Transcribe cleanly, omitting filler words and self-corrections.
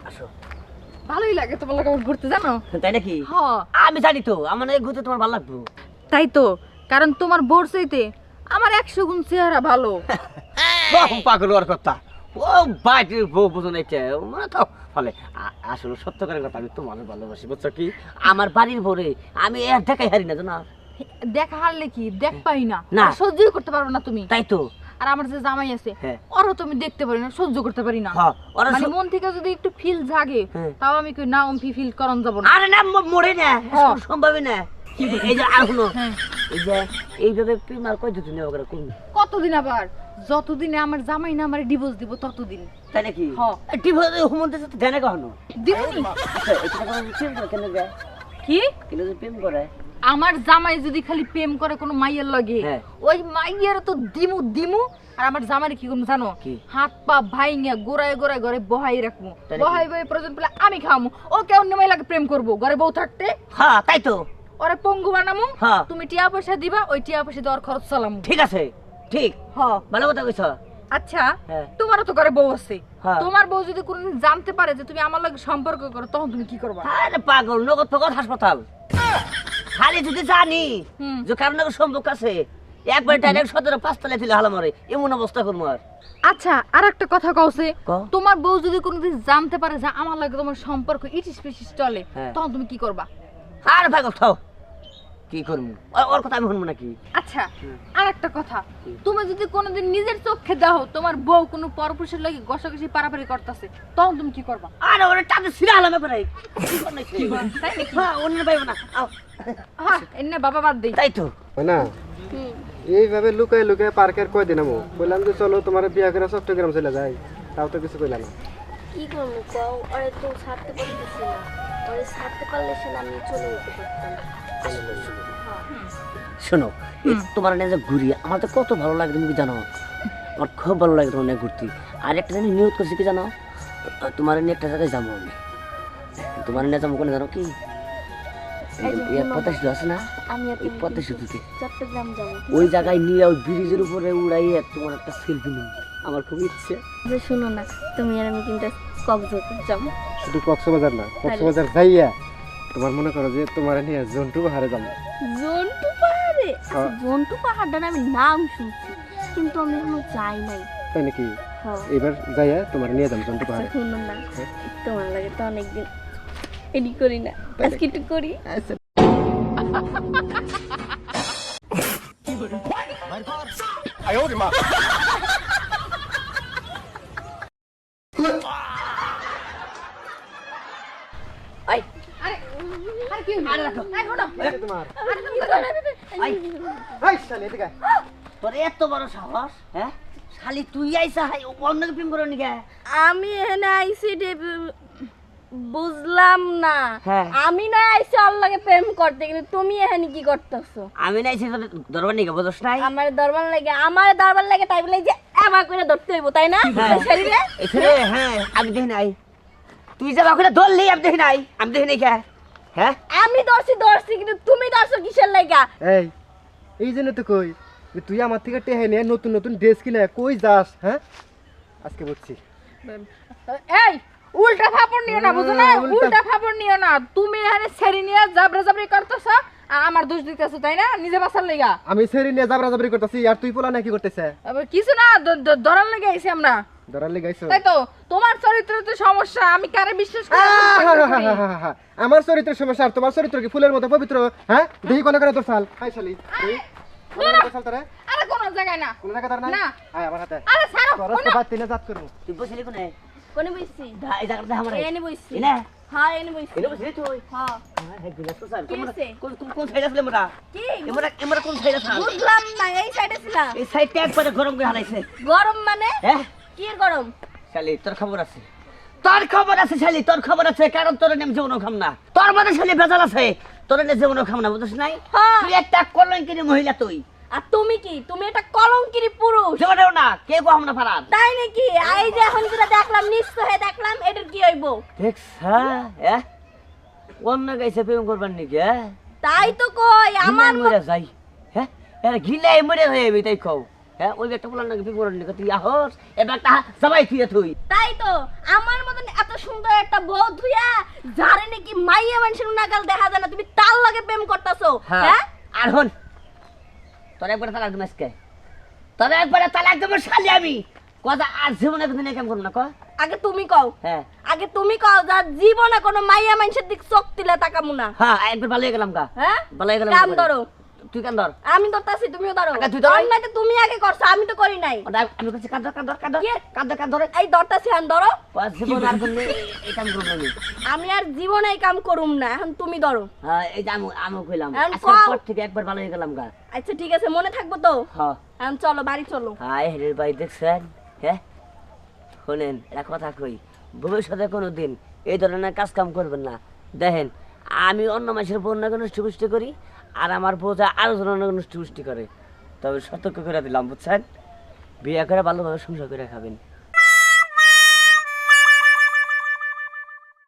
আসো। ভালোই লাগে তোমার লাগে আমার ঘুরতে, জানো? তাই নাকি? হ্যাঁ আমি জানি তো, আমার এই ঘুরতে তোমার ভালো লাগবে। তাই তো, কারণ তোমার বোর চাইতে আমার 100 গুণ চেহারা ভালো। পাগল ওর কথা, ও বাইরের বউ বুঝুন এইটা মানে তো ফলে আসলে সত্যকারের কথা, আমি তোমার ভালোবাসি, বুঝছো কি? আমার বাড়ির ভরে আমি এর দেখাই হারি না, জানো? দেখা হারলে কি দেখ পাই না, না। সহ্যই করতে পারো না তুমি। তাই তো। আর আমার যে জামাই আছে হ্যাঁ। ওরও তুমি দেখতে পারি না, সহ্য করতে পারি না। হ্যাঁ, ওরা মানে মন থেকে যদি একটু ফিল জাগে, হ্যাঁ। তাও আমি কই না অম্ফি ফিল করন যাব না। আরে না, মরে না, হ্যাঁ। সম্ভবই না। এই যে আর হলো, হ্যাঁ। এই যে এইভাবে প্রেম আর কয় দুদিন ওরা করবো। কতদিন আবার? যতদিনে আমার জামাই না আমার ডিভোর্স দিব ততদিন। তাই নাকি? হ্যাঁ। ডিভোর্স হুমন্তে তো ধ্যানে কখনো দিবনি। প্রেম করে কেন যায়? কি? কিন্তু যে প্রেম করে আমার জামাই যদি খালি প্রেম করে কোনো মাইয়ের লাগে, হ্যাঁ। ওই মাইয়ের তো দিমু দিমু। আর আমার জামাইরে কি করবো জানো? কি? হাত পা ভাইঙ্গা গোড়ায় গোড়ায় ঘরে বহাই রাখবো, তাই নাকি? বহাই বহাই প্রয়োজন পেলে আমি খামু। ও কেউ নেমাই লাগে প্রেম করবো ঘরে বউ থাকতে? হ্যাঁ তাই তো। ওরে পঙ্গু বানামু, হ্যাঁ। তুমি টিয়া পয়সা দিবা, ওই টিয়া পয়সা দেওয়ার খরচ চালামু। ঠিক আছে, ঠিক, হ্যাঁ। ভালো কথা কইছ। আচ্ছা, হ্যাঁ। তোমারও তো ঘরে বউ আছে। হ্যাঁ। তোমার বউ যদি কোনোদিন জানতে পারে যে তুমি আমার লাগে সম্পর্ক করো, তখন তুমি কি করবা? আরে পাগল, নগদ ফগদ হাসপাতাল। খালি যদি জানি হুম। যে কারণ সম্পর্ক আছে, একবার ডাইরেক্ট 17 তলায় ফেলে হালা মারে, এমন অবস্থা করবো। আর আচ্ছা, আর একটা কথা কওছে, কও। তোমার বউ যদি কোনোদিন জানতে পারে যে আমার লাগে তোমার সম্পর্ক ইটিস পিটিস চলে, হ্যাঁ। তখন তুমি কি করবা? আর পাগল থাও, কি করবো? ওর কথা আমি শুনবো নাকি? আচ্ছা, হুম। আর একটা কথা, তুমি যদি কোনোদিন নিজের চোখে দেখো তোমার বউ কোনো পরপুরুষের লাগে ঘষাঘষি পারাপারি করতেছে, তখন তুমি কি করবা? আরে ওরে টাকা ছিঁড়ে হালামে পারে, তাই নাকি? হ্যাঁ অন্য পাইবো না। আও। হ্যাঁ, এনে বাবা বাদ দেই। তাই তো। না এইভাবে লুকায় লুকায় পার্কের কয়দিন আমো বললাম যে চলো তোমার বিয়া করে চট্টগ্রাম চলে যাই, তাও তো কিছু কইলা না। কি করবো কও, ওরে তো ছাড়তে পারতেছি না। ওরে ছাড়তে পারলে সে আমি চলে যেতে পারতাম। শোনো, এই তোমার নিয়ে যে ঘুরি, আমার তো কত ভালো লাগে, তুমি কি জানো? আমার খুব ভালো লাগে তোমার নিয়ে ঘুরতে। আর একটা জিনিস নিয়োগ করছি কি জানো? তোমার নিয়ে একটা জায়গায় যাবো আমি। তোমার নিয়ে যাবো কোনে জানো কি? পদ্মা সেতু আছে না, আমি এই পদ্মা সেতুতে চট্টগ্রাম যাবো। ওই জায়গায় নিয়ে ওই ব্রিজের উপরে উড়াইয়ে তোমার একটা সেলফি নিই, আমার খুব ইচ্ছে। যে শুনো না, তুমি আর আমি কিন্তু কক্সবাজার যাবো। শুধু কক্সবাজার না, কক্সবাজার যাইয়া তোমার মনে করো যে তোমার নিয়ে জন্টু পাহাড়ে যাবো। জন্টু পাহাড়ে? হ্যাঁ। জন্টু পাহাড়টা আমি নাম শুনছি, কিন্তু আমি এখনো যাই নাই। তাই নাকি? হ্যাঁ। এবার যাইয়া তোমার নিয়ে যাবো জন্টু পাহাড়ে। শুনো না, তোমার লাগে তো অনেকদিন এডি করি না, আজকে একটু করি। আই আরে আরে কি হলো? আরে রাখো। এই শোনো। এই তোমার আরে তুমি কি করো? আই হাই শালি এদিকে আয়। তোর এত বড় সাহস, হ্যাঁ? শালি তুই আইসা হাই অন্যকে প্রেম করো নি কে? আমি এখানে আইসি বুঝলাম না। হ্যাঁ। আমি না আইসি ওর লাগে প্রেম করতে, কিন্তু তুমি এখানে কি করতেছো? আমি না আইসি তোর দরবার নিকে, বুঝছ নাই? আমার দরবার লাগে তাই বলে যে এমা করে ধরতে হইব, তাই না? হ্যাঁ। শরীরে এখানে হ্যাঁ আমি দেখি নাই, তুই যা ওখানে ধরলি আমি দেখি নাই, আমি দেখি নাই কে? হ্যাঁ আমি ধরছি, কিন্তু তুমি ধরছো কিসের লাগা? এই জন্য তো কই যে তুই আমার থেকে টেহে নিয়ে নতুন নতুন ড্রেস কিনে কই যাস? হ্যাঁ আজকে বুঝছি। এই উল্টা ফাপড় নিও না, বুঝো না? উল্টা- উল্টা ফাপড় নিও না। তুমি এখানে ছেড়ে নিয়ে জাবরা জাবরি করতেছো আর আমার দোষ দিতেছো, তাই না? নিজে বাঁচার লাগা। আমি সেরি নিয়ে জাবরা জাবরি করতেছি আর তুই পোলা নাকি করতেছে? আবার কিছু না, ধরার লেগে আইছি আমরা। ধরার লেগে আইছো? তাই তো, তোমার চরিত্র তো সমস্যা, আমি কারে বিশ্বাস করি? আমার চরিত্রের সমস্যা আর তোমার চরিত্র কি ফুলের মতো পবিত্র? হ্যাঁ দেখি কোন করে তোর সাল। হাই শালি এই কোন করে তোর সাল তোরে? আরে কোন জায়গায় না। কোন জায়গা তোর নাই? না। আয় আমার হাতে। আরে ছাড়ো, তোর বাদ তিনে জাত করব। তুই বসলি কোনে? কোনে বইছি? এই জায়গাটা আমার এনে বইছি। এনে হ্যাঁ, এনে বইছি। এনে বসলি তুই? হ্যাঁ। হ্যাঁ বিনা সুসার কি হইছে? কোন সাইড আসলে মোরা? কি? এমরা কোন সাইড আছে? বুঝলাম না, এই সাইডে ছিলা? এই সাইডটা একবারে গরম করে হালাইছে। গরম মানে? হ্যাঁ কি গরম? শালি তোর খবর আছে, তোর খবর আছে শালি, তোর খবর আছে, কারণ তোর নেম জীবনও খাম না, তোর মধ্যে শালি বেজাল আছে, তোর নেম জীবনও খাম না, বুঝছিস নাই? হ্যাঁ। তুই একটা কলঙ্কিনী মহিলা, তুই আর তুমি কি? তুমি একটা কলঙ্কিনী পুরুষ, জীবনেও না কে কো আমরা ফারাদ তাই নাকি? এই যে এখন যেটা দেখলাম, নিশ্চয় হয়ে দেখলাম, এটার কি হইব? দেখছ? হ্যাঁ অন্য গাইছে প্রেম করবার নাকি? হ্যাঁ তাই তো কই, আমার আমার মরে যাই, হ্যাঁ এর গিলাই মরে হয়ে যাবি, তাই কও? হ্যাঁ ওই একটা বলার নাকি প্রেম করার নাকি তুই আহস এবার একটা সবাই তুই তুই তাই তো আমার মতন এত সুন্দর একটা বউ ধুইয়া যারে নাকি মাইয়া মানুষের নাগাল দেখা যায় না তুমি তার লাগে প্রেম করতেছো হ্যাঁ হ্যাঁ আর হন তোর একবার তালাক দেবো আজকে তোর একবারে তালাক দেবো শালি আমি কথা আর জীবনে কোনদিন এই কাম করবো না ক আগে তুমি কও হ্যাঁ আগে তুমি কও যা জীবনে কোনো মাইয়া মানুষের দিক চোখ দিলে তাকামু না হ্যাঁ একবার ভালো হয়ে গেলাম গা হ্যাঁ ভালো হয়ে গেলাম কাম ধরো তুই কান ধর আমি ধরতাছি তুমিও ধরো আগে তুই ধর। অন্যকে তুমি আগে করছো আমি তো করি নাই আমি কাছে কাঁদ কাঁদ কি? কাঁদ ধরে এই ধরতাছি আন ধরো জীবন আর কোনদিন এই কাম করবো না আমি আমি আর জীবনে এই কাম করুম না এখন তুমি ধরো হ্যাঁ এই যে আমি কইলাম এখন আজকের কও। পর থেকে একবার ভালো হয়ে গেলাম গা আচ্ছা ঠিক আছে মনে থাকবো তো হ্যাঁ এখন চলো বাড়ি চলো হাই হেরের ভাই দেখছেন হ্যাঁ শোনেন একটা কথা কই ভবিষ্যতে কোনো দিন এই ধরনের কাজ কাম করবেন না দেখেন আমি অন্য মাসের বন্যাকে নষ্ট পুষ্টি করি আর আমার বোঝা আরো জনের নষ্ট পুষ্টি করে তবে সতর্ক করে দিলাম বুঝছেন বিয়ে করে ভালোভাবে সংসার করে খাবেন